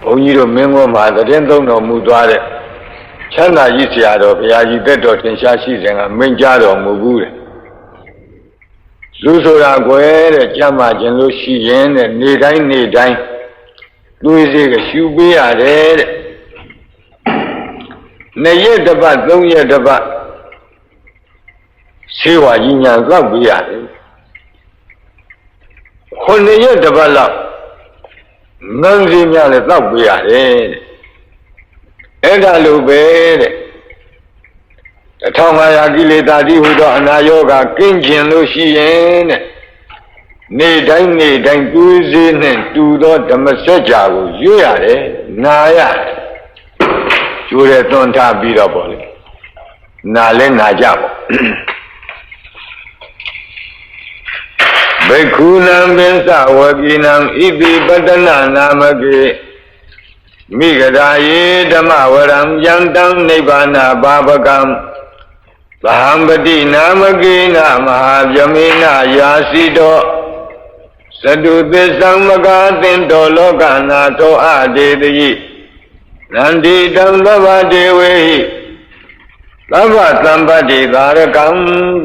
ဘုန်းကြီးတို့မင်းကောမှာသတင်းသုံးတော်မူသွားတဲ့ချမ်းသာကြီးဆရာတော်ဘုရားကြီးတက်တော်သင်ရှားရှိစဉ်ကမိန့်ကြားတော်မူဘူးတဲ့လူဆိုတာကွယ်တဲ့ကြမ်းမှခြင်းလို့ရှိရင်တဲ့နေတိုင်းသွေးစေးကရှူပေးရတယ်တဲ့2ရက်တစ်ပတ်3ရက်တစ်ပတ်ဆေးဝါးကြီးညာသောက်ပေးရတယ်9ရက်တစ်ပတ်လောက်ငန်းစီများလည်းသောက်ပေးရတယ်တဲ့အဲ့ဒါလိုပဲတဲ့1500ကိလေသာတိဟူသောအနာရောဂါကင်းကျင်လို့ရှိရင်တဲ့နေတိုင်းသွေးစေးနဲ့တူသောဓမ္မစကြာကိုရွတ်ရတယ်နာရတယ်ကျိုးတဲ့သွန်ထားပြီးတော့ပေါ့လေနာလဲနာကြပေါ့ဘိက္ခုနံပင်စဝကိနံဣတိပတ္တနာနာမကေမိဂရာယေဓမ္မဝရံယန္တံနိဗ္ဗာနဘာပကံသဟံပတိနာမကေနမဟာဗျမေနယာစီတောသတုသစ္ဆံမကာသင်တောလောကနာသောအတေတိနန္တိတံသဗ္ဗဒေဝေဟိသဗ္ဗသံပတ္တိသာရကံ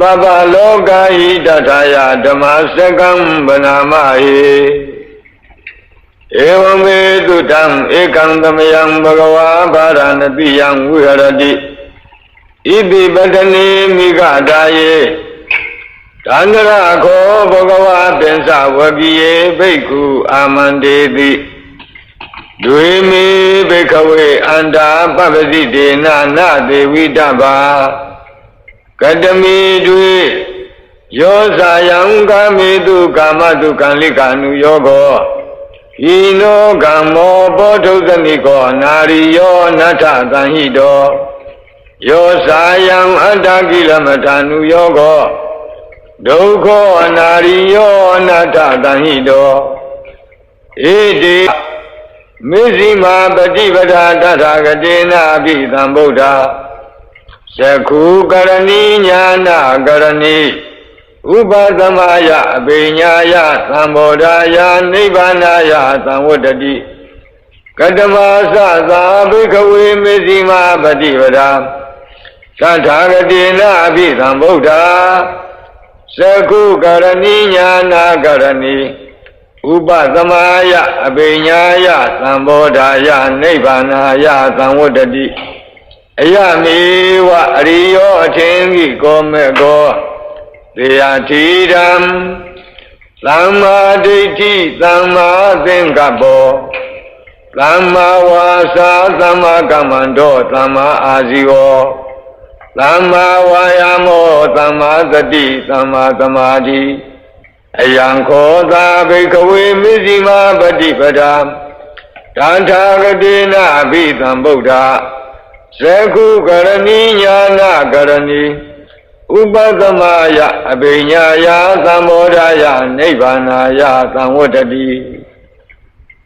သဗ္ဗလောကဟိတထာယဓမ္မစကံဗနာမဟိဧဝံမေတုတံဧကံသမယံဘဂဝါဗာရဏတိယံဝိဟရတိဣတိပတနေမိဂဒါယေတန္တရခောဘဂဝါပင်စဝကိယေဘိက္ခုအာမန္တေတိဒွေမေဘိခဝေအန္တာပပ္ပတိတေနနာသေဝိတ္တဗာကတမိဒွေယောဇာယံကာမေတုကာမတုကံလိကာနုယောကောဣနောကမ္မောဘောဓုသမိကောနာရိယောနထသံဟိတောယောဇာယံအတ္တကိလမထာနုယောကောဒုက္ခောအနာရိယောနထသံဟိတောဣတိမေဇိမာပฏิပဒာတထာဂတေနာအဘိသံဗုဒ္ဓသက္ခုကရဏီညာနာကရဏီဥပသမယအဘိညာယသံဘောဓာယနိဗ္ဗာနာယသံဝတ္တတိကတမသသာဘိကဝေမေဇိမာပฏิပဒာသထာဂတေနာအဘိသံဗုဒ္ဓသက္ခုကရဏီညာနာကရဏီဥပသမယအဘိညာယသံဘောဓာယနိဗ္ဗာနာယသံဝတ္တတိအယမေဝအရိယောအထင်ကြီးကောမေကောတေယတိရံသမ္မာဒိဋ္ဌိသမ္မာသင်္ကပ္ပောသမ္မာဝါစာသမ္မာကမ္မန္တောသမ္မာအာဇီဝောသမ္မာဝါယာမောသမ္မာသတိသမ္မာသမာဓိအယံခောသာဘိကဝေမေဇိမာပฏิပဒာတထာဂတေနအဘိသံဗုဒ္ဓသက္ခုကရဏီညာနာကရဏီဥပသမယအဘိညာယသံဘောဓာယနိဗ္ဗာနာယသံဝတ္တတိ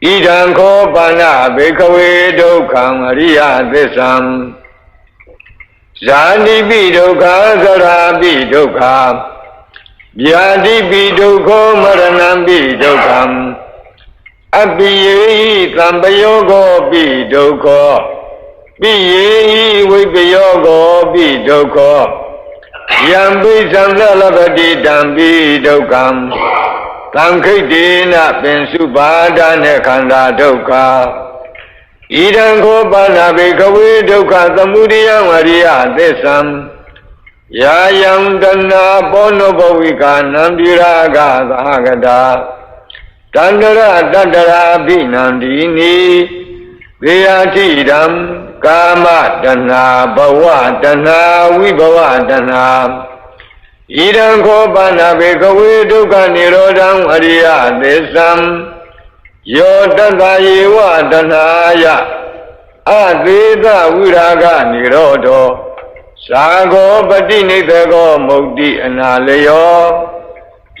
ဣဒံခောပါဏဘိကဝေဒုက္ခံအရိယသစ္ဆံဇာတိပိဒုက္ခသရာပိဒုက္ခဗျာတိပိဒုက္ခောမရဏံပိဒုက္ခံအပိယေဟိသံပယောဂောပိဒုက္ခောပိယေဟိဝိပယောဂောပိဒုက္ခောယံပိသံလလပတိတံပိဒုက္ခံသံခိတ္တေနပင်စုပါဒနေခန္ဓာဒုက္ခဣဒံခောပါဏဘိကဝေဒုက္ခသမုဒယံအရိယသစ္ဆံယာယံတဏဘောနဘဝိကာနံပိရာဂသာဂတာတန္တရတတ္တရာဘိနန္ဒီနိသေယတိဓမ္မကာမတဏဘဝတဏဝိဘဝတဏဣဒံခောပါဏဘေကဝေဒုက္ခនិရောဓံအရိယသစ္ဆံယောတတ္တယေဝတဏယအသေးသဝိရာဂនិရောဓောသာဂောပတိနိသကောမုတ်တိအနာလယော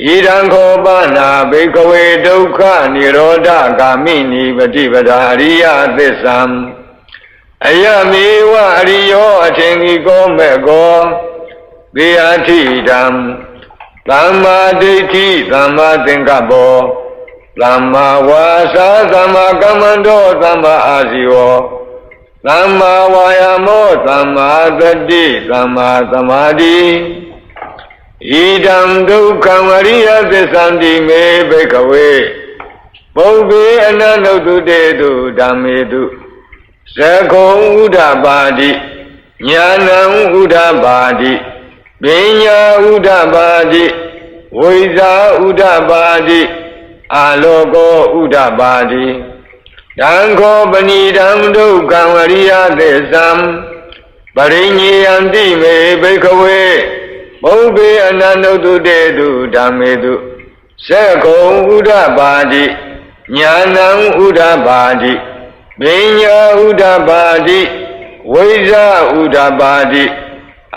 ဣဒံခောပါဏဘေကဝေဒုက္ခនិရောဓဂာမိနိပฏิပဒာအရိယသစ္ဆံအယမေဝအရိယောအထင်ကြီးကောမေကောသေယထိတံသမ္မာဒိဋ္ဌိသမ္မာသင်္ကပ္ပော သမ္မာဝါစာသမ္မာကမ္မန္တောသမ္မာအာဇီဝသမ္မာဝါယာမောသမ္မာသတိသမ္မာသမာဓိဣဒံဒုက္ခဝရိယသစ္ဆန္တိမေဘိကဝေပုဗ္ဗေအနန္တုတုတေတုဓမ္မေတုသကုံဥဒ္ဓပါတိညာဏံဥဒ္ဓပါတိပညာဥဒ္ဓပါတိဝိဇာဥဒ္ဓပါတိအာလောကောဥဒ္ဓပါတိတံခောပဏိတံဒုက္ခဝရိယသစ္ဆံပရိညေယံတိမေဘိကဝေပုဗ္ဗေအနန္တုတုတေတုဓမ္မေတုသကုံဥဒ္ဓပါတိညာဏံဥဒ္ဓပါတိပညာဥဒ္ဓပါတိဝိဇာဥဒ္ဓပါတိ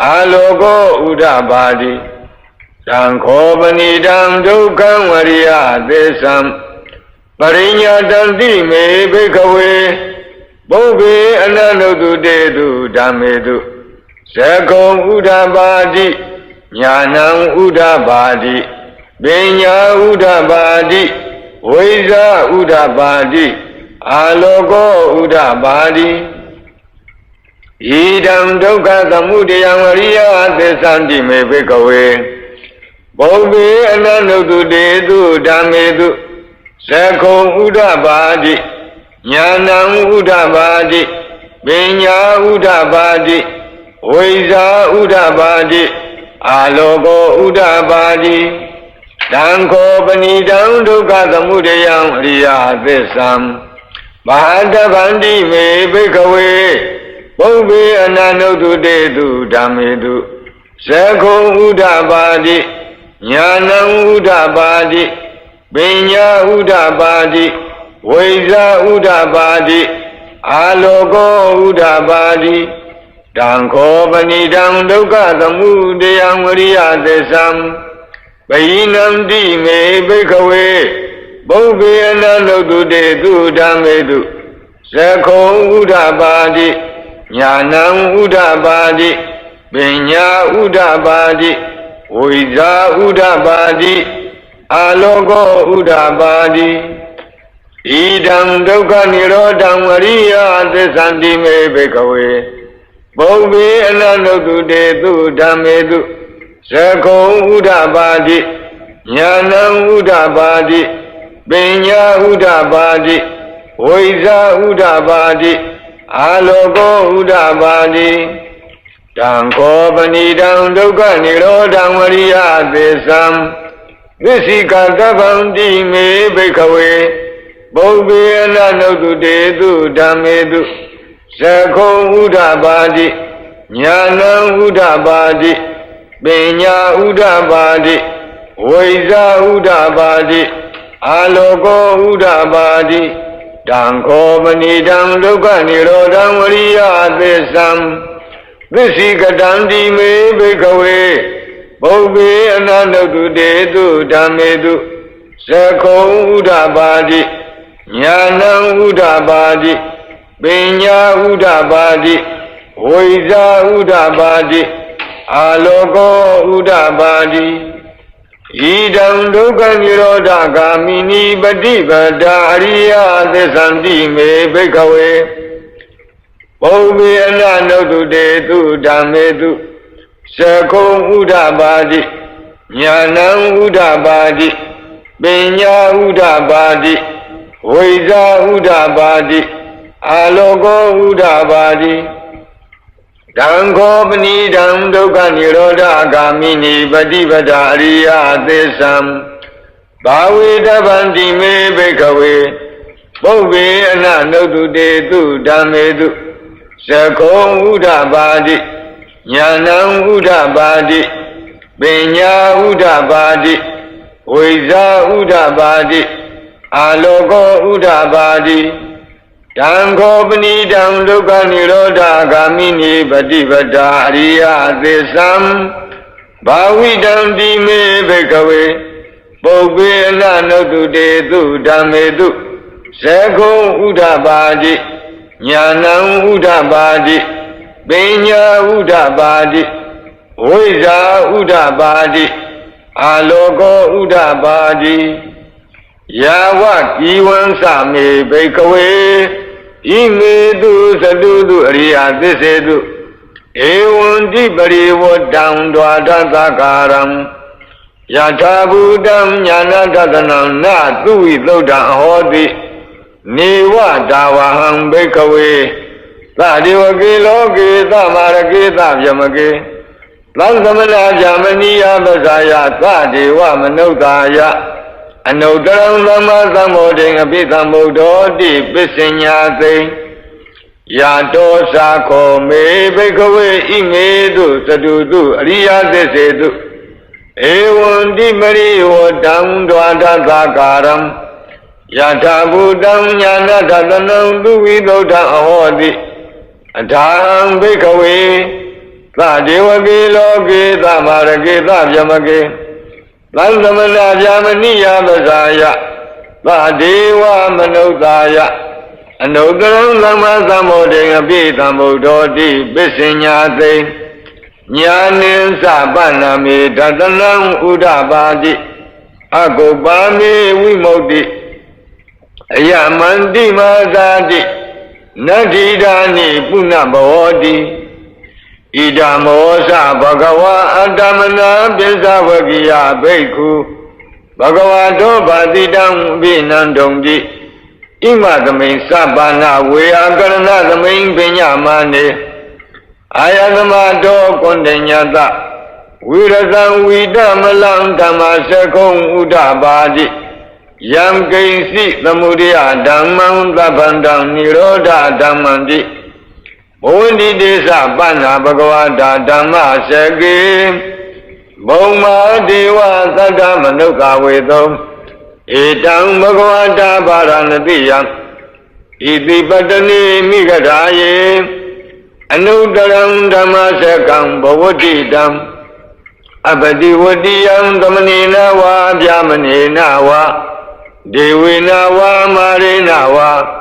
အာလောကောဥဒ္ဓပါတိသံခောပဏိတံဒုက္ခဝရိယသစ္ဆံပရိညာတံတိမေဘိကဝေပုဗ္ဗေအနန္တုတုတေတုဓမ္မေတုသကုံဥဒ္ဓပါတိညာဏံဥဒ္ဓပါတိပညာဥဒ္ဓပါတိဝိဇာဥဒ္ဓပါတိအာလောကောဥဒ္ဓပါတိဣဒံဒုက္ခသမုဒယံဝရိယသစ္ဆန္တိမေဘိကဝေပုဗ္ဗေအနန္တုတုတေတုဓမ္မေတုသကုံဥဒ္ဓပါတိညာဏံဥဒ္ဓပါတိပညာဥဒ္ဓပါတိဝိဇာဥဒ္ဓပါတိအာလောကောဥဒ္ဓပါတိတံခောပဏိတံဒုက္ခသမုဒယံအရိယသစ္ဆံဘာတဗန္တိမေဘိကဝေပုဗ္ဗေအနန္တုတုတေတုဓမ္မေတုသကုံဥဒ္ဓပါတိညာဏံဥဒ္ဓပါတိပညာဥဒ္ဓပါတိဝိဇာဥဒ္ဓပါတိအာလောကောဥဒ္ဓပါတိတံခောပဏိတံဒုက္ခသမုဒယံဝရိယသစ္ဆံပယိနံတိမေဘိကဝေပုဗ္ဗေအနန္တုတုတေတုဓမ္မေတုသကုံဥဒ္ဓပါတိညာဏံဥဒ္ဓပါတိပညာဥဒ္ဓပါတိဝိဇာဥဒ္ဓပါတိအာလောကောဥဒ္ဓပါတိဣဒံဒုက္ခនិရောဓံဝရိယသစ္ဆန္တိမေဘိကဝေပုဗ္ဗေအနန္တုတုတေတုဓမ္မေတုသကုံဥဒ္ဓပါတိညာဏံဥဒ္ဓပါတိပညာဥဒ္ဓပါတိဝိဇာဥဒ္ဓပါတိအာလောကောဥဒ္ဓပါတိတံခောပဏိတံဒုက္ခនិရောဓံဝရိယသစ္ဆံသစ္စိကတဗန္တိမေဘိကဝေပုဗ္ဗေအနန္တုတုတေတုဓမ္မေတုသကုံဥဒ္ဓပါတိညာဏံဥဒ္ဓပါတိပညာဥဒ္ဓပါတိဝိဇာဥဒ္ဓပါတိအာလောကောဥဒ္ဓပါတိတံခောပဏိတံဒုက္ခនិရောဓံဝရိယသစ္ဆံသစ္စိကတံတိမေဘိကဝေပုဗ္ဗေအနန္တုတုတေတုဓမ္မေတုသကုံဥဒ္ဓပါတိညာဏံဥဒ္ဓပါတိပညာဥဒ္ဓပါတိဝိဇာဥဒ္ဓပါတိအာလောကောဥဒ္ဓပါတိဣဒံဒုက္ခនិရောဓဂာမိနိပฏิပဒါအရိယသစ္ဆန္တိမေဘိကဝေပုဗ္ဗေအနန္တုတုတေတုဓမ္မေတုသကုံဥဒ္ဓပါတိညာဏံဥဒ္ဓပါတိပညာဥဒ္ဓပါတိဝိဇာဥဒ္ဓပါတိအာလောကောဥဒ္ဓပါတိတံခောပဏိတံဒုက္ခនិရောဓဂာမိနိပฏิပဒါအရိယသစ္ဆံဘာဝေတဗန္တိမေဘိကဝေပုဗ္ဗေအနန္တုတုတေတုဓမ္မေတုသကုံဥဒ္ဓပါတိညာဏံဥဒ္ဓပါတိပညာဥဒ္ဓပါတိဝိဇာဥဒ္ဓပါတိအာလောကောဥဒ္ဓပါတိတံခောပဏိတံဒုက္ခនិရောဓဂာမိနိပฏิပဒါအရိယသစ္ဆံဘာဝိတံတိမေဘိကဝေပုဗ္ဗေအနန္တုတုတေတုဓမ္မေတုသကုံဥဒ္ဓပါတိညာဏံဥဒ္ဓပါတိပညာဥဒ္ဓပါတိဝိဇာဥဒ္ဓပါတိအာလောကောဥဒ္ဓပါတိဣ Yawa Kiwan Sami Bakeaway Imedu Sadudu Ria Desedu Ewan Dibari Wat Down Dwada Zakaram Yatabudam Yanadadanam Na Dui Loda Hodi Niwa Dawaham Bakeaway Tadiwaki Loki Tamaraki Tabyamaki Lansamana Jamaniya Basaya Tadiwa Manodaya Anodaram Lama Samoding Abithamudodi Bisinyati Yato Sako Me Bakeaway Imedu Sadudu Riya Desedu Ewan Dimari Wadam Dwada Zakaram Yatabudam Yanadadanam Dui Loda Ahodi Adham Bakeaway Tadiwaki Loki Tamaraki Tabyamaki Lansamana Jamaniya Basaya Tadiwa Manodaya Anodaram Lama Samoding Abithamudodi Bisinyati Nyanin Sabanami Dadanam Udabadi Akubami Wimodi Yamandi Mazadi Nadidani Punabodi Idamosa Bhagava Adamana Binsavagiya Bhikkhu Bhagavato Bhadidam Vinandongdi Imadamain Sabana Veyakarana Damain Vinyamane Ayadamato Kondanyata Virazam Vidamalam Dhammasakong Udabadi Yam Kaisi Tamuriya Dhammam Tapandam Nirodha Dhammandi Mundi Desa Bana Bhagavata Dhamma Saki Bhoma Deva Sada Manuka Vedam Etang Bhagavata Paranatiyam Iti Patani Migadaye Anudaram Dhamma Sakam Bhavatitam Abadi Vadiyam Dhamanina Va Vyamanina Va Devina Va Marina Va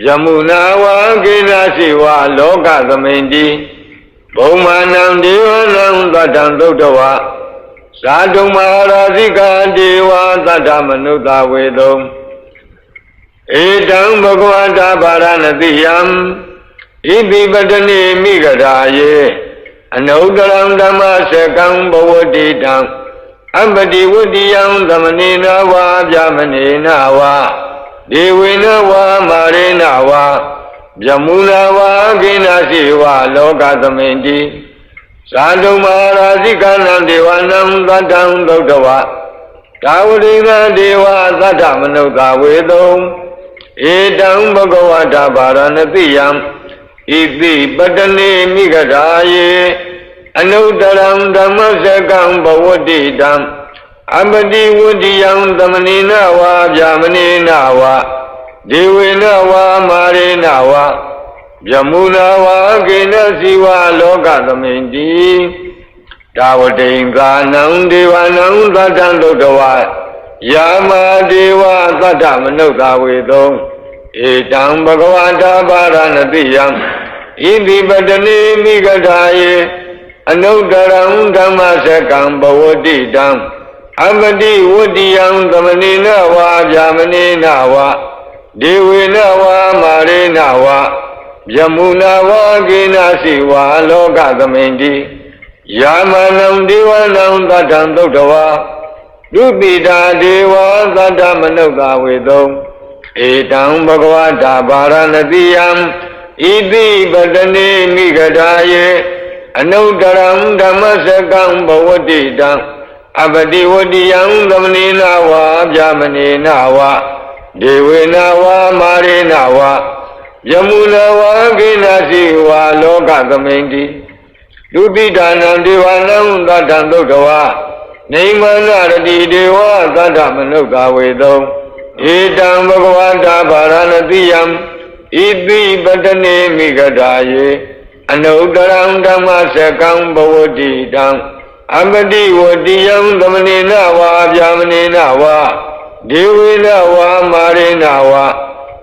Yamuna wa Gina Siwa Loka Samindi Bhumanam Devanam Tatam Dodawa Sadhu Maharajika Deva Tatamanuta Vedam Etang Bhagavata Paranatiyam Iti Patani Migadaye Anudaram Dhamma Sakam Bhavatitam Abadi Vadiyam Dhamanina Va Vyamanina Va Devina Va Marina Va Yamuna Va Gina Siva Loka Samindi Sadhu Maharajika Devanam Tatam Dodawa Tavarina Deva Tatamanuta Vedam Etang Bhagavata Paranatiyam Iti Patani Migadaye Anudaram Dhamma Sakam Bhavatitam Abadi Vadiyam Dhamanina Va Vyamanina Va Devina Va Marina Va Yamuna Va Gina Siva Loka Samindi Tavatinganam Devanam Tatam Dodawa Yama Deva Tatamanuta Vedam Etang Bhagavata Paranatiyam Iti Patani Migadaye Anudaram Dhamma Sakam Bhavatitam Abadi Vadiyam Dhamanina Va Vyamanina Va Devina Va Marina Va Yamuna Va Gina Siva Loka Samindi Yamanam Devanam Tatam Dodawa Dupita Deva Tatamanuta Vedam Etang Bhagavata Paranatiyam Iti Patani Migadaye Anudaram Dhamma Sakam Bhavatitam Abadi Vadiyam Dhamanina Va Vyamanina Va Devina Va Marina Va Yamuna Va Gina Siva Loka Samindi Dupitanam Devanam Tatam Dodawa Neimana Rati Deva Tatamanuta Vedam Etang Bhagavata Paranatiyam Iti Patani Migadaye Anudaram Dhamma Sakam Bhavatitam Abadi Vadiyam Dhamanina Va Vyamanina Va Devina Va Marina Va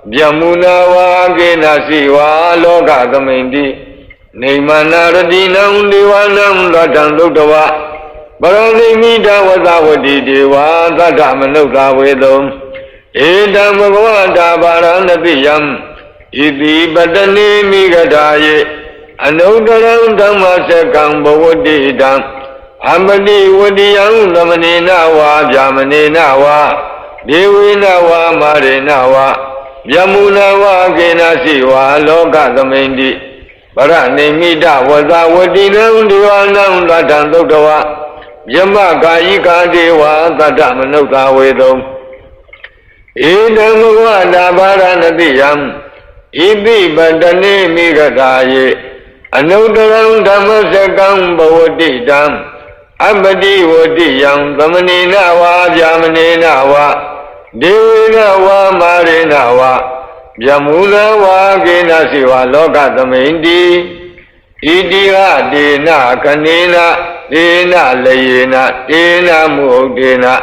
Yamuna Va Gina Siva Loka Samindi Neimana Radinam Devanam Tatam Dodawa Paranimita Vasavati Deva Tatamanuta Vedam Edam Bhagavata Varanatiyam Iti Patani Migadaye Anudaram Dhammasekam Bhavadidam Amadi Vadiyam Lamanina Va Jamanina Va Devina Va Marina Va Yamuna Va Genasi Va Loka Dhamindi Paranimita Vada Vadinam Divanam Ladam Dodava Yama Kayika Deva Tadamanukta Vedam Edam Bhagavata Varanatiyam Iti Patani Migadaye Anudaram Dhammasekam Bhavadidam Abadi Vadiyam Dhamanina Va Jamanina Va Devina Va Marina Va Yamuna Va Genasi Va Loka Dhamindi Idiha Dena Kanina Dena Layena Dena Muhdena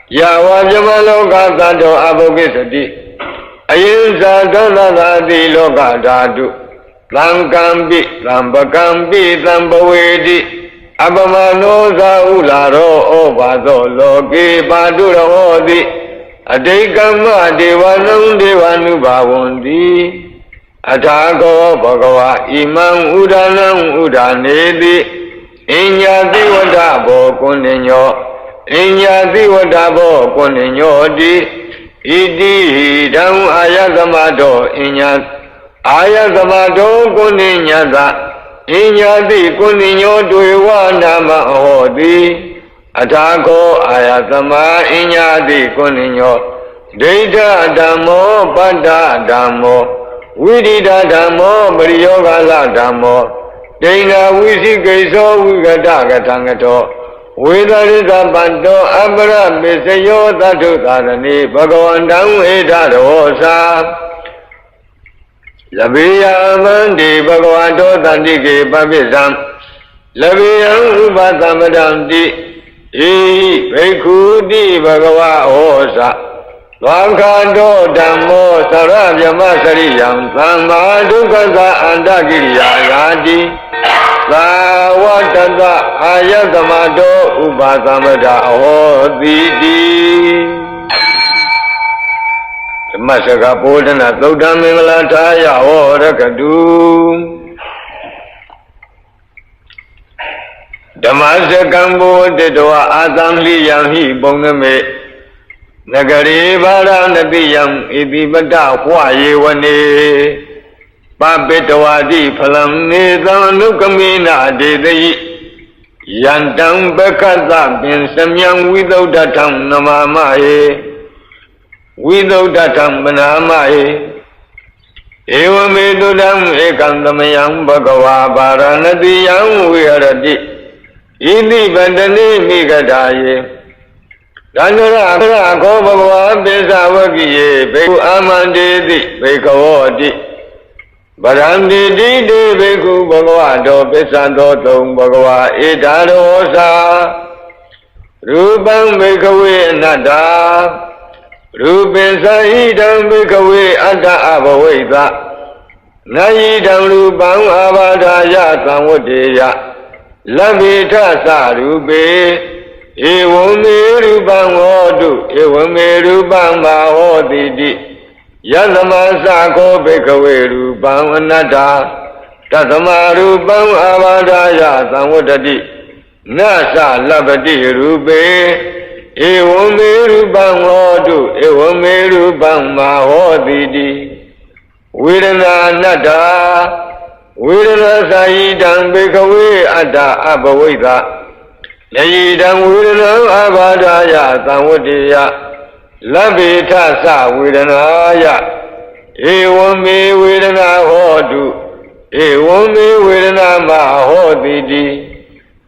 Yava Jamaloka Tato Abhokisati Ayinsa Dhanadadi Loka Dhatu Thamkampi Thampakampi Thampavedi Abamano Zaularo Obado Loki Padurahodi Adekama Devanam Devanu Bhavundi Atako Bhagava Imam Udanam Udanedi Inyati Wadabo Kuninyo Inyati Wadabo Kuninyo Di Idi Dam Ayagamado Inyat Ayagamado Kuninyata Inyati Kuninyo Duiwa Nama Hodi Atako Ayatama Inyati Kuninyo Deita Dhammo Pada Dhammo Vidita Dhammo Mariyogala Dhammo Dena Visikeso Vigata Gatangato Vidarita Panto Abra Bisayo Tatu Tarani Bhagavandam Edarosa Labiya Mandi Bhagavato Tandike Papisam Labiyam Upasamadam Di Bhikkhudi Bhagava Osa Vakado Dhammo Sarabhyama Sariyam Samma Dukkasa Andagiriya Yati Savatata Ayatamado Upasamada Hoditi Masaka Bodhana Dhammamingala Thaya Horakadu Dhammasekam Bodhidva Asamliyam Hi Bongame Nagari Varanatiyam Iti Bata Hwayevane Papitavadi Phalam Nidhanukamina Dedayi Yantam Bakata Bin Samyam Vidaudatam Namamaye Vidaudatam Banamaye Evamedudam Ekandamayam Bhagava Varanatiyam Viharati Iti Patani Migadaye Dandara Akho Bhagava Besavakiye Bhikkhu Amandeti Bhikkhavoti Bharanditi De Bhikkhu Bhagavato Besantotam Bhagava Edarosa Rupam Bhikkhawe Anatta Rupin Sahidam Bhikkhawe Atta Abhavaita Nayidam Rupam Abhadaya Samvadeya Labhita Sarupe Evame Rupam Hodu Evame Rupam Mahoditi Yadama Sako Bhikkhawe Rupam Anatta Tatama Rupam Abhadaya Samvadati Nasa Labhati Rupe Evame Rupam Hodu Evame Rupam Mahoditi Vedana Anatta Vedana Sahidam Bhikkhawe Atta Abhavaita Nayidam Vedana Abhadaya Samvadeya Labhita Sa Vedanaya Evame Vedana Hodu Evame Vedana Mahoditi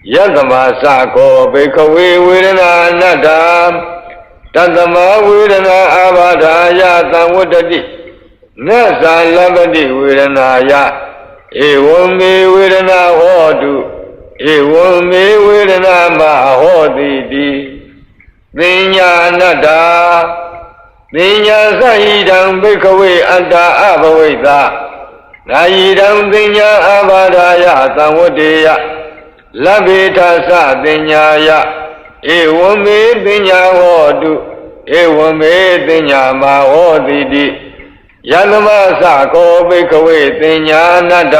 Yadama Sako Bhikkhawe Vedana Anatta Tatama Vedana Abhadaya Samvadati Nasa Labhati Vedanaya Evame Vedana Hodu Evame Vedana Mahoditi Vinya Anatta Vinya Sahidam Bhikkhawe Atta Abhavaita Nayidam Vinya Abhadaya Samvadeya Labhita Sa Vinyaya Evame Vinya Hodu ဝမေတင်ညာမာဟောတိတိယသမသကောဘိကဝေတင်ညာနတ္တ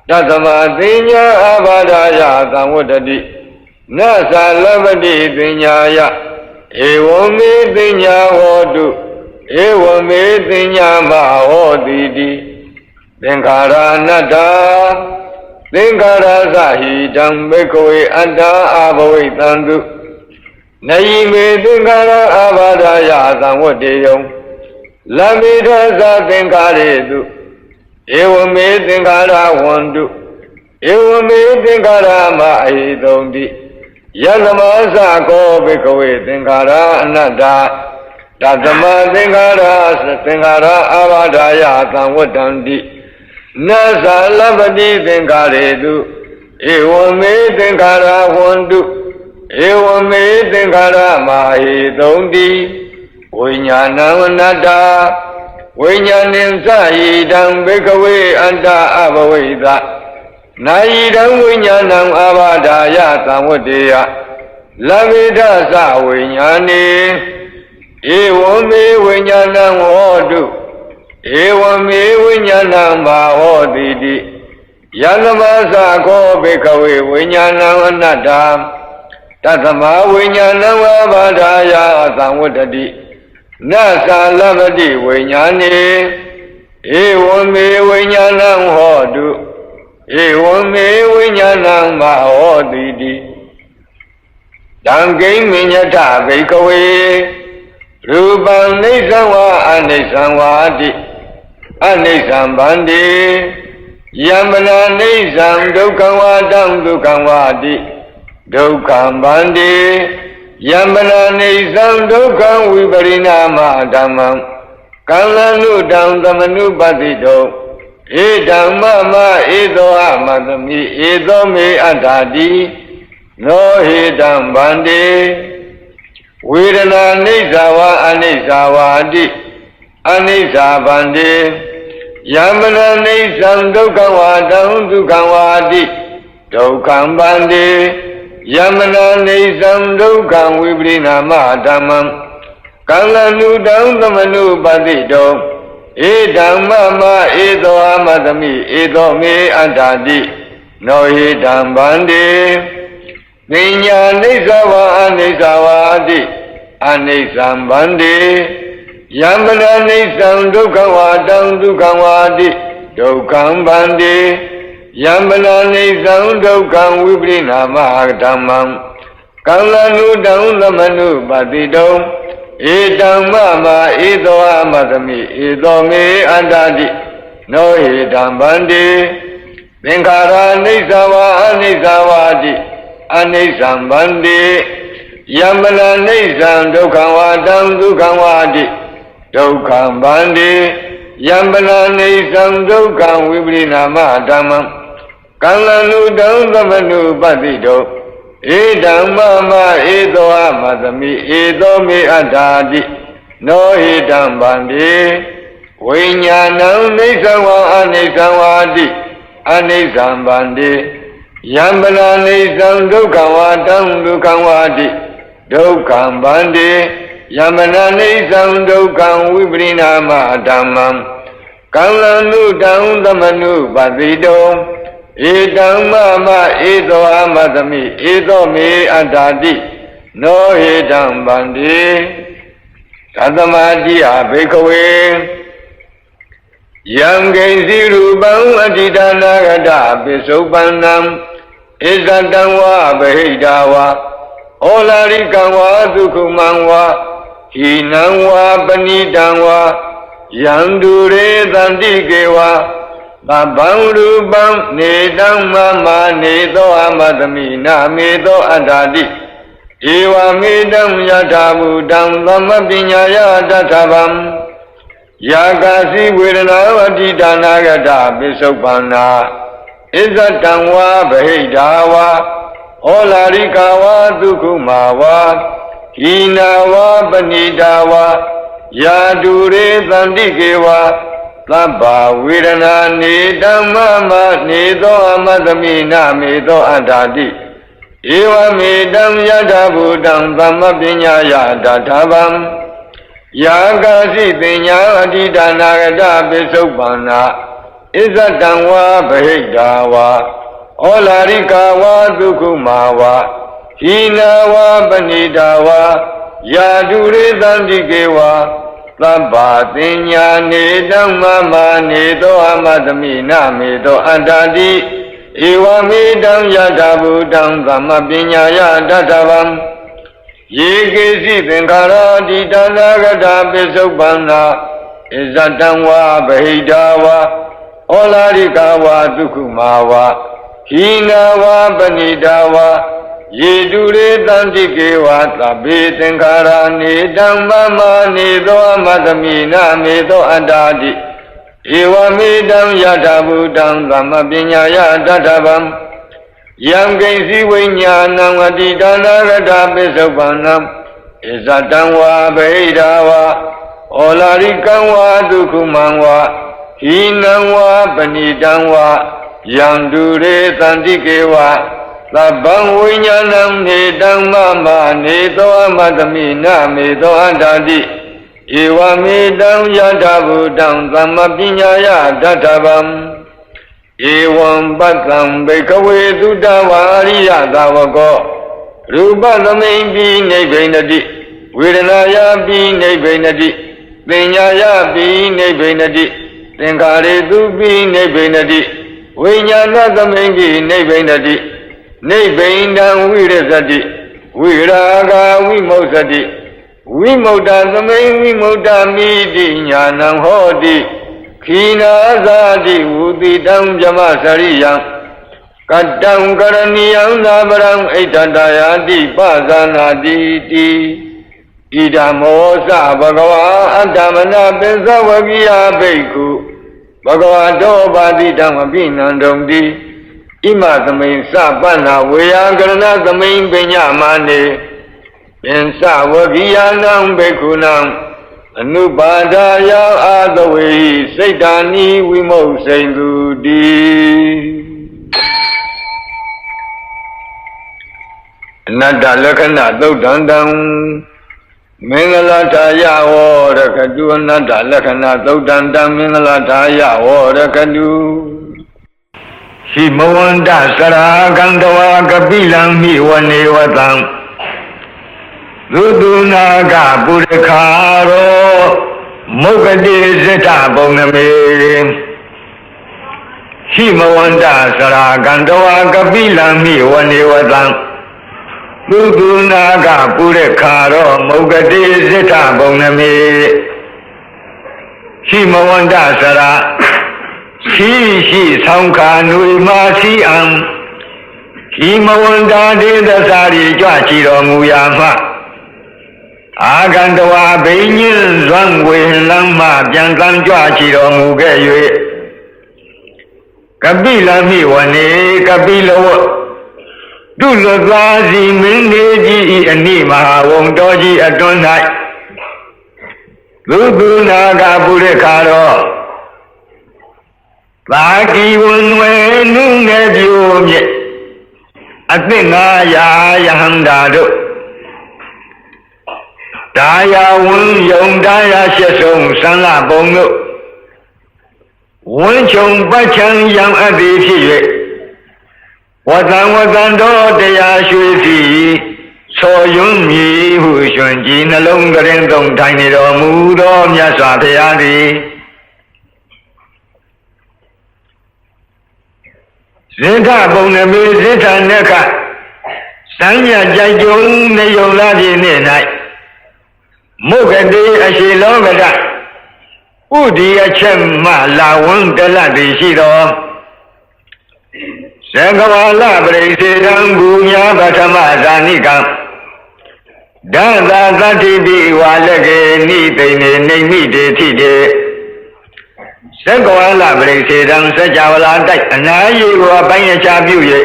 တသမတင်ညာအဘာဒာယသံဝတ္တိနသလပတိတင်ညာယဧဝမေတင်ညာဟောတုဧဝမေတင်ညာမာဟောတိတိသင်္ခါရအနတ္တသင်္ခါရသဟိတံဘိကဝေအတ္တအဘဝိတံတုနယိမေသင်္ခါရအဘာဒာယသံဝတ္တေယံလမေထသသင်္ခါရေတုဧဝမေသင်္ခါရဝန္တုဧဝမေသင်္ခါရမအဟိတုံတိယသမသကောဘိကဝေသင်္ခါရအနတ္တတသမသင်္ခါရအဘာဒာယသံဝတ္တံတိနသလပတိသင်္ခါရေတုဧဝမေသင်္ခါရဝန္တုဧဝမေသင်္ခါရမဟိတုံတိဝိညာဏံအနတ္တဝိညာဏင်္စဟိတံဘိကဝေအတ္တအဘဝိသနာယိတံဝိညာဏံအဘာဒာယသံဝတ္တေယလမေထသဝိညာဏေဧဝမေဝိညာဏံဟောတုဧဝမေဝိညာဏံဘာဟောတိတိယသမသကောဘိကဝေဝိညာဏံအနတ္တတသမဝိညာဏံဝဘာဒာယသံဝတ္တိနသလပတိဝိညာဏေဧဝမေဝိညာဏံဟောတုဧဝမေဝိညာဏံဘာဟောတိတိတံကိဉ္မညထဘိကဝေရူပံနိစ္စဝါအနိစ္စဝါတိအနိစ္စံဗန္တိယမနာနိစ္စံဒုက္ခဝါတံဒုက္ခဝါတိဒုက္ခဗန္တိယမနာနိစ္စံဒုက္ခဝိပရိနာမဓမ္မံကံလနုတံသမနုပတိတောဧဓမ္မမဧသောအမသမိဧသောမေအတ္ထာတိနောဟိတံဗန္တိဝေဒနာနိစ္စဝါအနိစ္စဝါတိအနိစ္စဗန္တိယမနာနိစ္စံဒုက္ခဝါတံဒုက္ခဝါတိဒုက္ခံဗန္တိယမနာနိစ္စံဒုက္ခံဝိပရိနာမဓမ္မံကံလနုတံသမနုပတိတောဧဓမ္မမဧသောအမသမိဧသောမေအတ္ထာတိနောဟိတံဗန္တိပညာနိစ္စဝါအနိစ္စဝါတိအနိစ္စံဗန္တိယမနာနိစ္စံဒုက္ခဝါတံဒုက္ခဝါတိဒုက္ခံဗန္တိယမနာနိစ္စံဒုက္ခံဝိပရိနာမဓမ္မံကံလနုတံသမနုပတိတောဧတံမမဧသောအမသမိဧသောမေအတ္တတိနောဟိတံဗန္တိသင်္ခါရနိစ္စဝါအနိစ္စဝါတိအနိစ္စံဗန္တိယမနာနိစ္စံဒုက္ခဝါတံဒုက္ခဝါတိဒုက္ခံဗန္တိယမနာနိစ္စံဒုက္ခံဝိပရိနာမဓမ္မံကံလနုတံသမနုပတိတောဧဓမ္မမဧသောအမသမိဧသောမေအတ္ထာတိနောဟိတံဗန္တိဝိညာဏံနိစ္စဝါအနိစ္စဝါတိအနိစ္စံဗန္တိယမနာနိစ္စံဒုက္ခဝါတံဒုက္ခဝါတိဒုက္ခံဗန္တိယမနာနိစ္စံဒုက္ခံဝိပရိနာမဓမ္မံကံလနုတံသမနုပတိတောဧတံမမဧသောအမသမိဧသောမေအတ္ထာတိနောဟိတံဗန္တိသတ္တမတိယဘိကဝေယံဂိဉ္စီရူပံအတိဒါနာဂတပိစုပန္နံဣဇတံဝါဗဟိတာဝါဩလာရိကံဝါဒုက္ခမံဝါဟိနံဝါပဏိတံဝါယံဒုရေတန္တိကေဝါသဗ္ဗံရူပံနေတံမမနေသောအမသမိနာမေသောအတ္ထာတိဧဝမေတံယထာဘူတံသမပညာယတထဗံယာကာစီဝေဒနာဝတိဒါနာဂတပိစုပန္နာဣဇတံဝါဗဟိတာဝါဩလာရိကဝါဒုက္ခမာဝါဟိနာဝါပဏိတာဝါယာတုရေသန္တိကေဝါသဗ္ဗဝေဒနာနေဓမ္မမနေသောအမသမိနာမေသောအတ္ထာတိ Ewa me dam yada budam dhamma pinyaya dadhavam Yagasi pinya adidana gada besopana Izatangwa bahidawa Olarikawa dukumawa Hinawa banidawa Yadure dandikewa Labba pinya nedam mama nedo amadamina medo andadi Ewa me dam yada budam dhamma pinyaya dadhavam Yekesi thengara didana gada besopana Izatangwa bahidawa Olarikawa dukumawa Hinawa banidawa Yedure dandikewa Tabe thengara nedam mama nedo amadamina medo andadi Ewa me dam yada budam dhamma pinyaya dadhavam Yam kaisi vinyanam adidana gada besopanam Izatangwa bahidawa Olarikangwa dukumangwa Hinangwa banidangwa Yam dure dandikewa Labang vinyanam nedam mama nedo amadamina medo andadi Ewa me dam yada budam dhamma pinyaya dadhavam Evam batam bhikkhave duddhavariya davako Rupa dhammaypi nibbinati Vedanaya pi nibbinati Pinyaya pi nibbinati Thengharetu pi nibbinati Vinyana dhammaypi nibbinati Nibbinam virasati Viraga vimoksati Vimokta dhammayi vimokta miti jnanam hoti Khina zati udidam jamasariyam Kattam karaniyam nabaram aitatayati pasanati ti Idamo-sa bhagava antamana pensavagiya bhikkhu Bhagavato bhadidam abhinandamti Ima thamayin sa-panna veyankarana thamayin pinyamane Pensavagiyanam bhikkhu-nam Anubadaya adavehi saitani vimoksainduti Anatta lakkhana thuddhantam Mingalataya vorakatu Anatta lakkhana thuddhantam Mingalataya vorakatu Himavanta sarakantava kapilam hivanevatam Dudunaga Buddhakaro Mukade Zeta Boname Himavanta Sarakantava Kapilami Vanevatam Dudunaga Buddhakaro Mukade Zeta Boname Himavanta Sara Shi Sankha Nuima Siam Himavanta Dedasari Jachiro Muyama Agandawa Beinin Zangwe Lama Bianzang Jachiro Mugaye Kabila Miwane Kabila Dulazazi Mindeji Anima Wondoji Adonai Lugunaga Burekaro Laki Wunwe Nungajiumye Athena Yahandado Daya Wun Yong Daya Shesong Sanla Bongo Wun Chong Bachang Yang Aditi Watan Do Daya Shuisi So Yung Mi Hu Shunji Nalongaren Dong Tiny Do Mudo Myaswa Payadi Zeta Bonami Zeta Neka Sanya Jajung Nayoladi Nenai Mukade Ashilogada Udi Achemma Lawun Daladi Shido Sangawala Bresidan Bunya Batama Zanikam Dada Zati Walage Nitine Nemide Tide Sangawala Bresidan Sajawala Anayi Wapanya Chabuye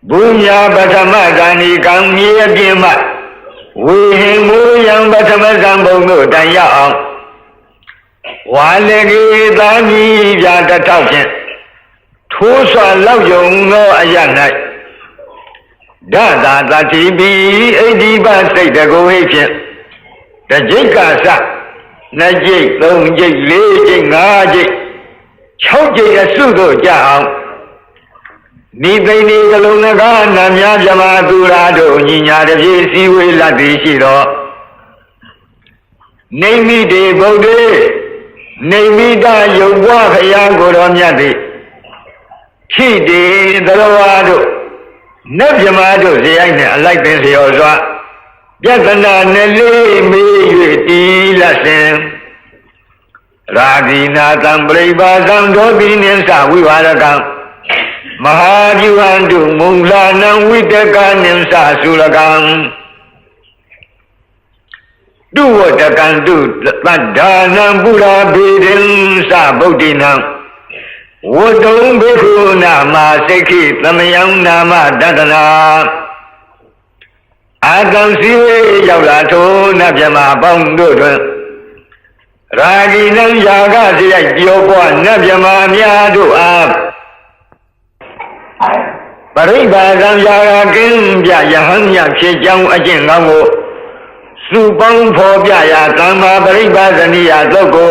Bunya Batama Zanikam Yabima Wihimu yang batama zambongo dan yaong Walegi dami jada tauchen Thuswa lau yung no ayanai Dada Tati Bi Ediba State the Go Agent. The Jikasa Najik, Long Jik, Lejik, Najik, Chojik, a Sudo Jam. Need they need a Lunagan, Namyajama Durado, Nina, the JC will la Dishiro. Name me de Bode, name me da you walk a young good on Yadi. She did the Lawado. Nebjamado, the Agna, like this, he also. Yatana Nelly, me, Lassen. Radina, Tambreba, Zandobin, and Sa, we are a gun. Mahajuandu, Munglan, with the gun and Sa, Sulagan. Do what I can do, but Dana Buddha Bidin Sa Bodina. What don't be Nama, Seki, Lamayam Nama, Dadana. I can see Yalato, Nabjama, Bondo. Ragina Yaga, the Yobo, Nabjama, Miadu up. Pariba, Yaga, Gimbia, Yahanya, Chijang, again, Lamo. Supang for Biaya, Tama, Pariba, Zania, Logo.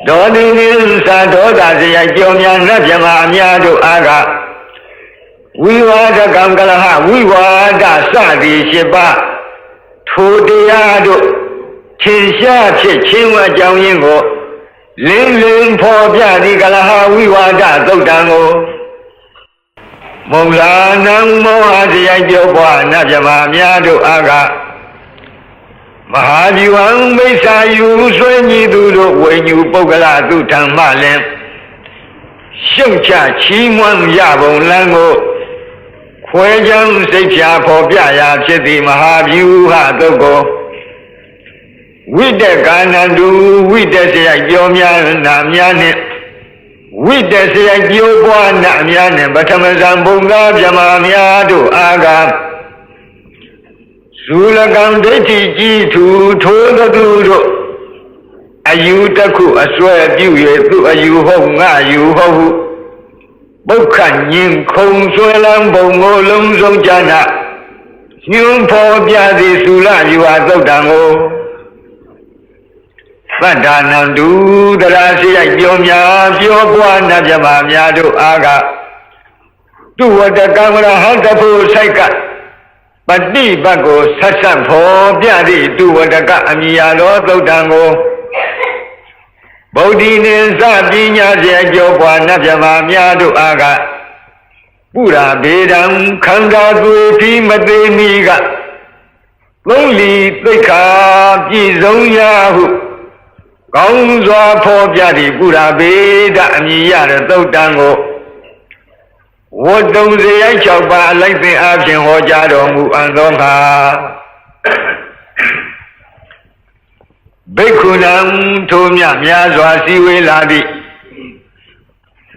Dodin Sadoda, the Yomian, Nabjama, Miadu Aga. We were the Gangalaha, we were the Sadi Shiba, Tudiado, Chinsha, Chinwa Jango, Lin for Biadi Galaha, we were the Zodango. Mulana Mohazi Yoba, Najama, Miado Aga. Mahajuan Mesa, you when you do when you Bogala do Tamalem. Shuncha, Chimwan Yabo, Lango. Kwejang Secha for Biaya Chiti Mahavu Hadogo. With the Ganadu, with the Sayomia Namiane, with the Sayoba Namiane, Batamazambunga Jamamiado Aga Sulagam Deti to Toga Dudo Ayutaku, I swear you, you ho. Bokan Yin Kong Suelam Bongo Lung Zong Jana Yun Po Biadi Sula, you are so dango. Badanandu, the Rasia Yomia, Yobua Najama, Yadu Aga. Do what the Gamma Hantapu Saika. But the Bago Sasan Po Biadi, do what the Gamia Lord Dango. Bodin and Sabinia, Joba, Najama, Miadu Aga Pura Bedam, Kanga, Gupi, Mademiga Lonely, Peka, Gizoyahu Gonza, Popiadi, Pura Beda, Mia, Dodango. What don't they chop like the action or Jado and Donha? Bekunam Tomia Miazwa Siwe Ladi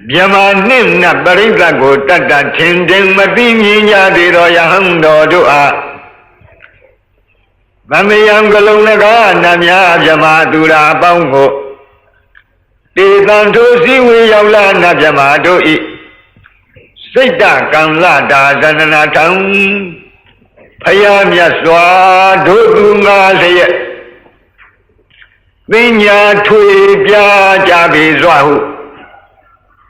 Biamanim Nabariga go Tata Tinding Madinia de Royaham Doa Mamayam Galonaga Namia Jamadura Bongo De Tanto Siwe Yavla Najamado E Sita Kamlada Zanana Town Payam Yaswa Dodunga Say Vinya Tui Pia Jabi Zwahu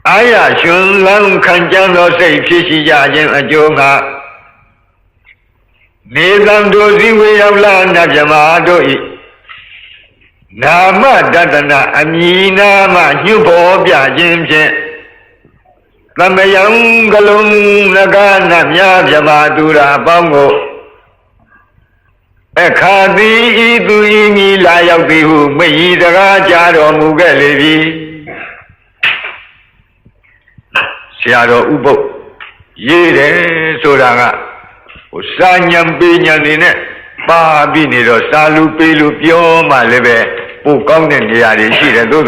Aya Shun Lam Kanjano say Fishi Yajan Ajonga Nizam Dozi way of land Najamado Nama Dadana Amina Ma Yubo Biajimje Lamayam Galung Nagana Mia Jamadura Bongo Ekadi Iduini Layabihu, May the Rajaro Mugalevi Siaro Ubo Yere Soranga Usanyam Binyanine Babiniro Salu Pilu Pio Maleve, who come in the Arishi and do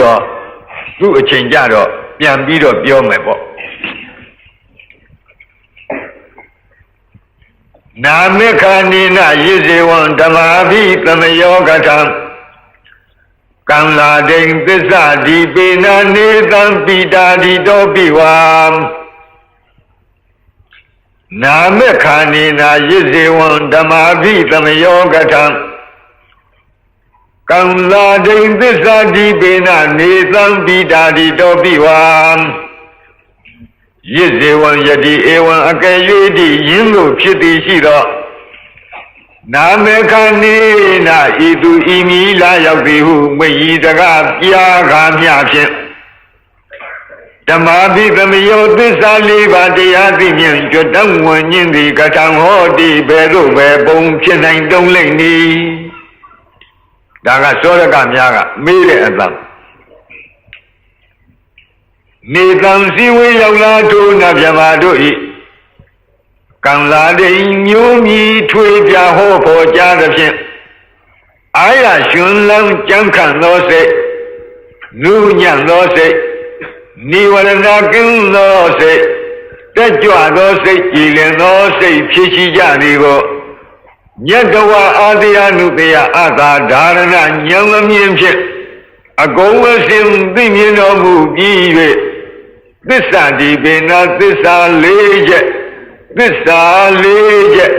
a changeado, Yambido Pio Mebo. Namekanina Yiziwan Damavi Tamayogatam Kamla Ding Pisa Di Bina Nitan Pita Di Dobiwam နာမေခာနိနာယစ္စေဝံဓမ္မာပိသမယောကထံကံလာဒိသစ္စာတိပေနနေသံပိတာတိတောပိဝံယစ္စေဝံယတိဧဝံအကယ်၍တိယင်းသို့ဖြစ်သည်ရှိသောနာမေခာနိနာဤသူဤမီလာရောက်သည်ဟုမိဤတကားပြားကားမြဖြင့်ဓမ္မာပိသမယောသစ္စာလေးပါးတရားသိမြင်ကျွတ်တဝဉ္ဉ္သည်ကထံဟောတိဘယ်သို့ပဲပုံဖြစ်နိုင်တုံးလိမ့်နီဒါကသောရကများကမေးတဲ့အတန်နေတံစည်းဝေးရောက်လာထို့နဗျမတို့ဤကံလာတိမျိုးမြည်ထွေပြဟောဖို့ကြားသဖြင့်အာရရှင်လံကြံခံသောစိတ်နုညံ့သောစိတ်နိဝရဏကင်းသောစိတ်တက်ကြွသောစိတ်ကြည်လင်သောစိတ်ဖြစ်ရှိကြသည်ကိုမြတ်တဝအာသယနုတယအသာဓာရဏဉာဏ်မမြင်ဖြင့်အကုန်အစင်သိမြင်တော်မူပြီး၍သစ္စာဒီပေနာသစ္စာ၄ချက်သစ္စာ၄ချက်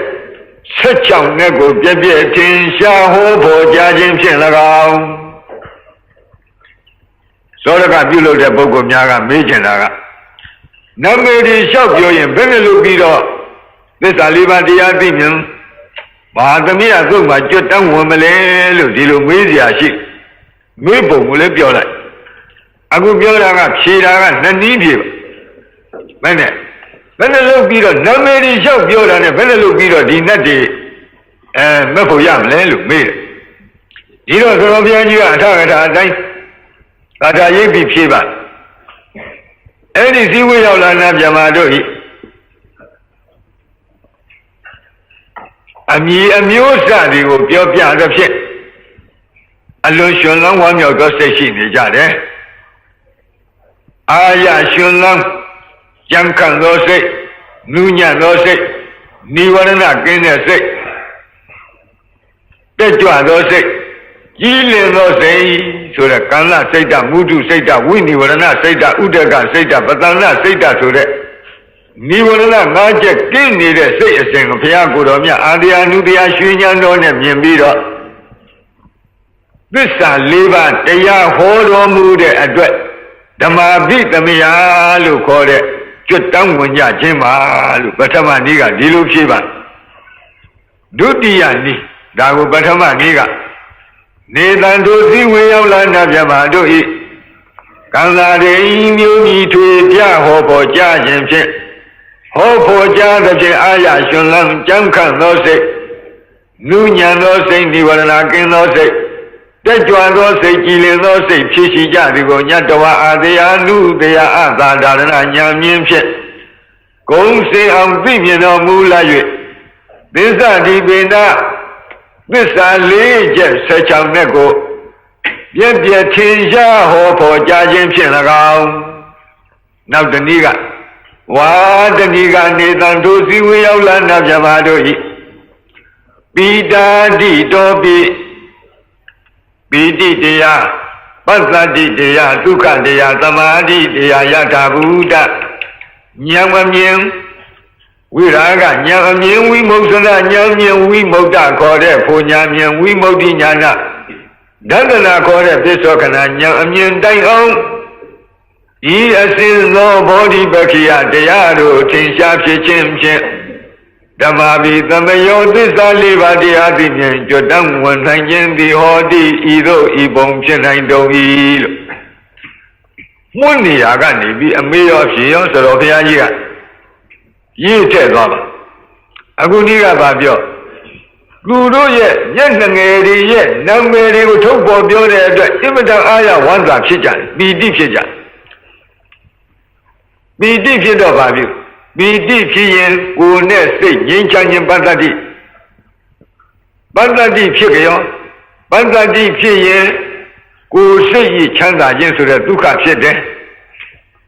16နဲ့ကိုပြည့်ပြည့်ထင်ရှားဟောဖို့ကြားခြင်းဖြင့်၎င်းသောရကပြုလုပ်တဲ့ပုဂ္ဂိုလ်များကမေးချင်တာကနမေဒီလျှောက်ပြောရင်ဘယ်နဲ့လုပ်ပြီးတော့သစ္စာ၄ပါးတရားသိမြင်ဘာသမီးအသုတ်မှာကြွတန်းဝင်မလဲလို့ဒီလိုမေးစရာရှိမေးပုံကိုလည်းပြောလိုက်အခုပြောတာကဖြေတာကနှစ်နည်းဖြေပါဘယ်နဲ့လုပ်ပြီးတော့နမေဒီလျှောက်ပြောတာနဲ့ဘယ်နဲ့လုပ်ပြီးတော့ဒီနတ်တွေမဲ့ဖို့ရမလဲလို့မေးတယ်ဒီတော့သတော်ဘုရားကြီးကအထကထာအတိုင်းသာသာရိပ်ပြီးဖြေပါအဲ့ဒီစည်းဝေးရောက်လာနာဗျမတို့ဤအမည်အမျိုးအစားတွေကိုပြောပြသဖြင့်အလွန်ရှင်လန်းဝမ်းမြောက်သောစိတ်ရှိနေကြတယ်အာရရှင်လန်းကြံခံသောစိတ်နူးညံ့သောစိတ်နိဝရဏကင်းတဲ့စိတ်တက်ကြွသောစိတ်ကြီးလင်သောစိတ်ဆိုတဲ့ကံလစိတ်တမုဒုစိတ်တဝိနိဝရဏစိတ်တဥဒကစိတ်တပတန္နစိတ်တဆိုတဲ့နိဝရဏ၅ချက်ကင်းနေတဲ့စိတ်အစဉ်ကိုဘုရားကိုယ်တော်မြတ်အာရယနုတရားရွှေဉာဏ်တော်နဲ့မြင်ပြီးတော့သစ္စာ၄ပါးတရားဟောတော်မူတဲ့အတွက်ဓမ္မာပိသမယလို့ခေါ်တဲ့ကျွတ်တောင်းဝင်ကြခြင်းပါလို့ပထမနည်းကဒီလိုဖြေပါဒုတိယနည်းဒါကိုပထမနည်းကနေတံတို့စည်းဝေရောက်လာနာဗျမတို့ဤကံသာရေမျိုးမြည်ထွေပြဟောဖို့ကြားခြင်းဖြင့်ဟောဖို့ကြားသဖြင့်အာရရှင်လန်းကြံခံသောစိတ်နုညံသောစိတ်နိဝရဏကင်းသောစိတ်တက်ကြွသောစိတ်ကြည်လင်သောစိတ်ဖြစ်ရှိကြသည်ကိုညတဝအာသယနုတယအသာဒါရဏညာမြင်ဖြင့်ဂုံစေအောင်သိမြင်တော်မူလာ၍သစ္စာဒီပေနာသစ္စာ၄ချက်16နဲ့ကိုပြည့်ပြည့်ထင်ရှားဟောဖို့ကြားခြင်းဖြင့်၎င်းနောက်တနည်းကဝါတနည်းကနေတံတို့စည်းဝေးရောက်လာနာဗျမတို့ဤပိတာတိတောပိတိတရားပသတိတရားဒုက္ခတရားသမာဓိတရားယထာဘုဒ္ဓဉာဏ်မမြင်ဝိရာဂဉာဏ်အမြင်ဝိမု ക്ത ဉာဏ်မြင်ဝိမု ക്ത ခေါ်တဲ့ဖို့ဉာဏ်မြင်ဝိမု ക്തി ဉာဏဒန္တနာခေါ်တဲ့ပိဿောခဏဉာဏ်အမြင်တိုင်အောင်ဤအစဉ်သောဘောဓိပက္ခိယတရားတို့ထင်ရှားဖြစ်ခြင်းဖြင့်ဓမ္မာပိသမယောသစ္စာ၄ပါးတရားသိမြင်ကြွတန်းဝန်နိုင်ခြင်းသည်ဟောတိဤသို့ဤပုံဖြစ်နိုင်တော်၏လို့မွန်းနေရာကနေပြီးအမေရောဖြေရောဆိုတော့ဘုရားကြီးကရေးထည့်သွားပါအခုဒီကဘာပြောသူတို့ရဲ့မျက်နှငယ်တွေရဲ့နာမည်တွေကိုထုတ်ပေါ်ပြောတဲ့အတွက်အင်မတန်အားရဝမ်းသာဖြစ်ကြတယ်ပီတိဖြစ်ကြတယ်ပီတိဖြစ်တော့ဘာဖြစ်ပီတိဖြစ်ရင်ကိုယ်နဲ့စိတ်ငြိမ်းချမ်းခြင်းပတ္တတိဖြစ်ကြရောပတ္တတိဖြစ်ရင်ကိုယ်စိတ်ဤချမ်းသာခြင်းဆိုတဲ့ဒုက္ခဖြစ်တယ်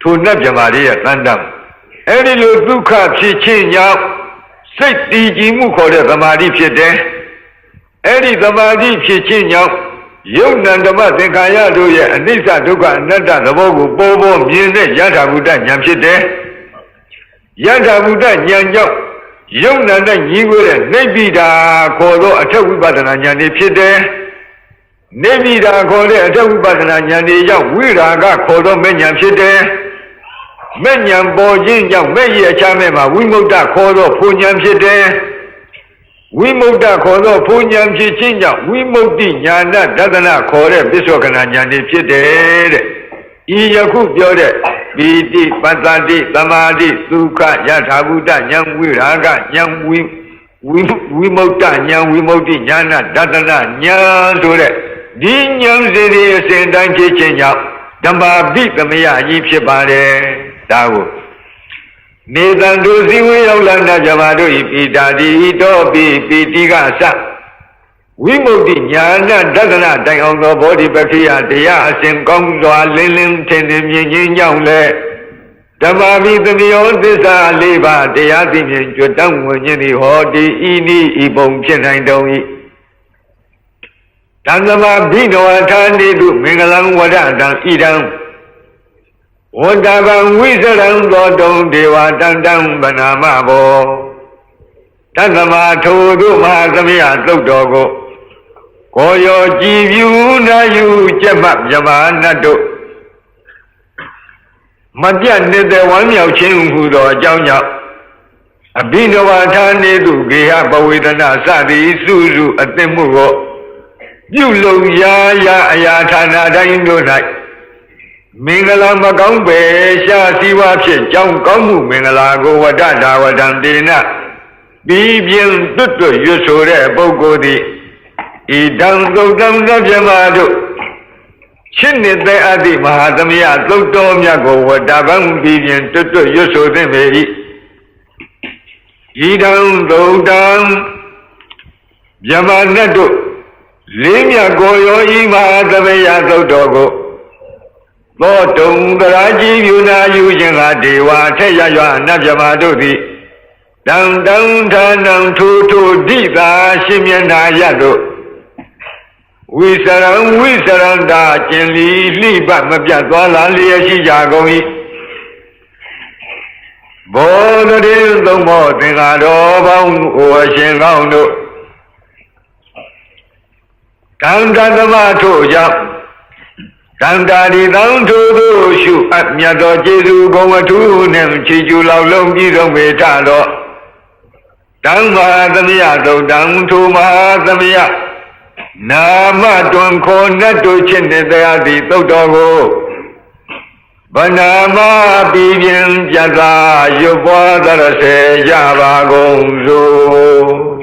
ထိုနတ်မြမာလေးရဲ့တန်တမ်းအဲ့ဒီလိုဒုက္ခဖြစ်ခြင်းကြောင့်စိတ်တည်ကြည်မှုခေါ်တဲ့သမာဓိဖြစ်တယ်အဲ့ဒီသမာဓိဖြစ်ခြင်းကြောင့်ယုတ်နံဓမ္မသင်္ခါရတို့ရဲ့အနိစ္စဒုက္ခအနတ္တသဘောကိုပေါ်ပေါ်မြင်တဲ့ယထာဘုဒ္ဓဉာဏ်ဖြစ်တယ်ယထာဘုဒ္ဓဉာဏ်ကြောင့် ယုံနာနဲ့ညီကိုတဲ့နေပိတာခေါ်သောအထက်ဝိပဿနာဉာဏ်တွေဖြစ်တယ်နေပိတာခေါ်တဲ့အထက်ဝိပဿနာဉာဏ်တွေကြောင့်ဝိရာဂခေါ်သောမဲ့ဉာဏ်ဖြစ်တယ်မဲ့ဉာဏ်ပေါ်ခြင်းကြောင့်မဲ့ရဲ့အခြားမဲ့မှာဝိမု ക്ത ခေါ်သောဖူဉာဏ်ဖြစ်တယ်ဝိမု ക്ത ခေါ်သောဖူဉာဏ်ဖြစ်ခြင်းကြောင့်ဝိမု ക്തി ဉာဏဒသနာခေါ်တဲ့ပစ္စောကနာဉာဏ်တွေဖြစ်တယ်တဲ့ဤယခုပြောတဲ့ပီတိပတ္တိသမာဓိဒုက္ခယထာဘုဒ္ဓဉာဏ်ဝိရာဂဉာဏ်ဝိမု ക്ത ဉာဏ်ဝိမု ക്തി ဉာဏဒသနာဉာဏ်ဆိုတဲ့ဒီဉာဏ်စီတွေအစဉ်တိုင်းဖြစ်ခြင်းကြောင့်ဓမ္မပိသမယကြီးဖြစ်ပါတယ်ဒါကိုနေတံသူစည်းဝေးရောက်လာတဲ့ဇမာတို့ဤပိတာတိတောပိပိတိကသဝိမု ക്തി ဉာဏဒသနာတိုင်အောင်သောဘောဓိပက္ခိယတရားအစဉ်ကောင်းစွာလင်းလင်းထင်ထင်မြင်ခြင်းကြောင့်လည်းဓမ္မပိသမယောသစ္စာ၄ပါးတရားသိမြင်ကြွတတ်ဝင်ခြင်းသည်ဟောဒီဤနည်းဤပုံဖြစ်နိုင်တော်၏တံသမဘိနဝထာနေတုမင်္ဂလံဝဒတံဣဒံဝတ္တဗံဝိစရံသောတုံဒေဝတံတံဗနာမဘောတသမထိုတို့မဟာသမယသုတ်တော်ကိုကိုရောကြည်ပြူနာယူကျက်မှမြမနတ်တို့မပြတ်နေတဲ့ဝမ်းမြောက်ခြင်းဟူသောအကြောင်းကြောင့်အဘိနဝထာနေတုဂေဟပဝေဒနာစသည်စုစုအသင့်မှုကိုပြုလုံရာရာအရာဌာနတိုင်းတို့၌မင်္ဂလာမကောင်းပဲရှားစည်းဝါဖြစ်ကြောင်းကောင်းမှုမင်္ဂလာကိုဝတ္တဒါဝတံတေနပြီးပြင်းတွတ်တွတ်ရွတ်ဆိုတဲ့ပုဂ္ဂိုလ်သည်ဤတံသုတ်တံသဗ္ဗမတို့ရှင်းနေတဲ့အာတိမဟာသမယသုတ်တော်မြတ်ကိုဝတ္တဗံပြီးပြင်းတွတ်တွတ်ရွတ်ဆိုသင့်ပေ၏ဤတံသုတ်တံမြမနတ်တို့လေးမြတ်ကိုရောဤမဟာသမယသုတ်တော်ကိုသောတုံတရာကြီးယူနာယူခြင်းကဒေဝအထက်ရရွအနတ်မြမတို့သည်တံတံဌာနံထိုထိုဒိသာရှင်မျက်နာရတို့ဝိစရံတာကျင်လီလှိပမပြတ်သွားလာလျက်ရှိကြကုန်၏ဘောဓတိသုံးဘောသင်္ဃာတော်ပေါင်းဟိုအရှင်ကောင်းတို့တံတသမထို့ကြောင့်တံတာဒီတံထို့သို့ရှုအပ်မြတ်သောကျေးဇူးဂုဏ်အထူးနှင့်ချီးကျူးလောက်လုံးပြည့်စုံပေထသောတံမဟာသမယသုတ်တံထိုမဟာသမယနာမတွင်ခေါ်နှတ်တို့ချစ်နေတရားသည်သုတ်တော်ကိုဗနာမပြီးပြင်းပြတ်သာရွတ်ပွားသရစေကြပါကုန်စို့